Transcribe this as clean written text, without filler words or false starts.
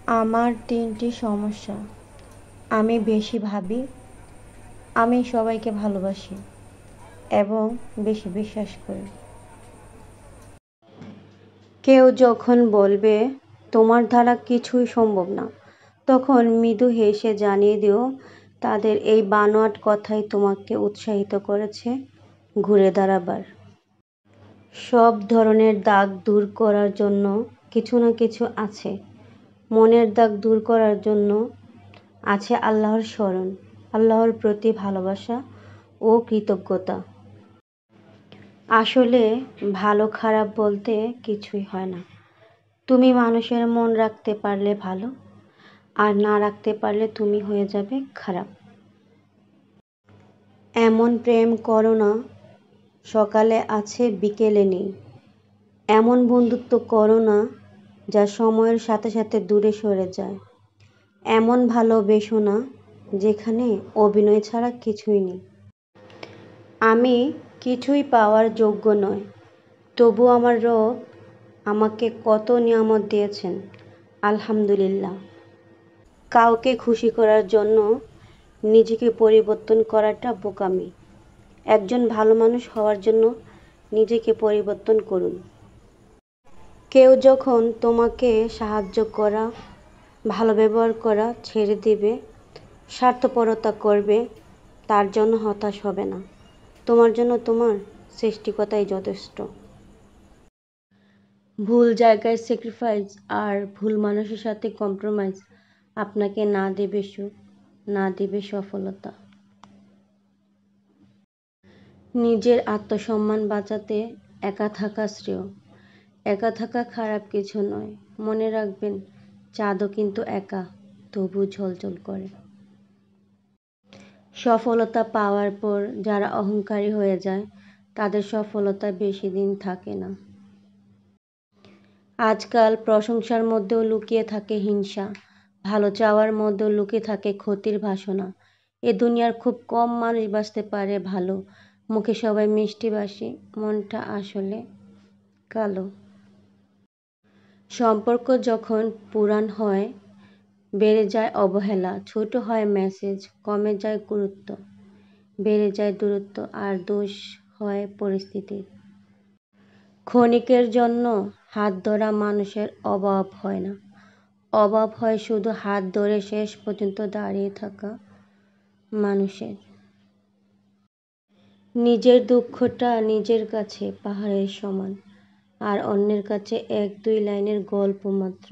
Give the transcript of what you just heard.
আমার ৩টি সমস্যা। আমি বেশি ভাবি, আমি সবাইকে ভালোবাসি এবং বেশি বিশ্বাস করি। কেউ যখন বলবে তোমার দ্বারা কিছুই সম্ভব না, তখন মৃদু হেসে জানিয়ে দিও তাদের এই বানোয়াট কথাই তোমাকে উৎসাহিত করেছে ঘুরে দাঁড়াবার। সব ধরনের দাগ দূর করার জন্য কিছু না কিছু আছে। মনের দাগ দূর করার জন্য আছে আল্লাহর স্মরণ, আল্লাহর প্রতি ভালোবাসা ও কৃতজ্ঞতা। আসলে ভালো খারাপ বলতে কিছুই হয় না। তুমি মানুষের মন রাখতে পারলে ভালো, আর না রাখতে পারলে তুমি হয়ে যাবে খারাপ। এমন প্রেম করো না সকালে আছে বিকেলে নেই। এমন বন্ধুত্ব করো না যা সময়ের সাথে সাথে দূরে সরে যায়। এমন ভালোবেসো না যেখানে অভিনয় ছাড়া কিছুই নেই। আমি কিছুই পাওয়ার যোগ্য নয়, তবু আমার রব আমাকে কত নিয়ামত দিয়েছেন, আলহামদুলিল্লাহ। কাউকে খুশি করার জন্য নিজেকে পরিবর্তন করাটা বোকামি। একজন ভালো মানুষ হওয়ার জন্য নিজেকে পরিবর্তন করুন। কেউ যখন তোমাকে সাহায্য করা, ভালো ব্যবহার করা ছেড়ে দিবে, স্বার্থপরতা করবে, তার জন্য হতাশ হবে না। তোমার জন্য তোমার সৃষ্টিকর্তাই যথেষ্ট। ভুল জায়গায় স্যাক্রিফাইস আর ভুল মানুষের সাথে কম্প্রোমাইজ আপনাকে না দেবে সুখ, না দেবে সফলতা। নিজের আত্মসম্মান বাঁচাতে একা থাকা শ্রেয়। একা থাকা খারাপ কিছু নয়। মনে রাখবেন, চাঁদও কিন্তু একা, তবু ঝলঝল করে। সফলতা পাওয়ার পর যারা অহংকারী হয়ে যায়, তাদের সফলতা বেশি দিন থাকে না। আজকাল প্রশংসার মধ্যেও লুকিয়ে থাকে হিংসা, ভালো চাওয়ার মধ্যেও লুকিয়ে থাকে ক্ষতির বাসনা। এ দুনিয়ার খুব কম মানুষ বাঁচতে পারে ভালো। মুখে সবাই মিষ্টিবাসী, মনটা আসলে কালো। সম্পর্ক যখন পুরান হয়, বেড়ে যায় অবহেলা, ছোট হয় মেসেজ, কমে যায় গুরুত্ব, বেড়ে যায় দূরত্ব, আর দোষ হয় পরিস্থিতির। ক্ষণিকের জন্য হাত ধরা মানুষের অভাব হয় না, অভাব হয় শুধু হাত ধরে শেষ পর্যন্ত দাঁড়িয়ে থাকা মানুষের। নিজের দুঃখটা নিজের কাছে পাহাড়ের সমান, আর অন্যের কাছে ১-২ লাইনের গল্প মাত্র।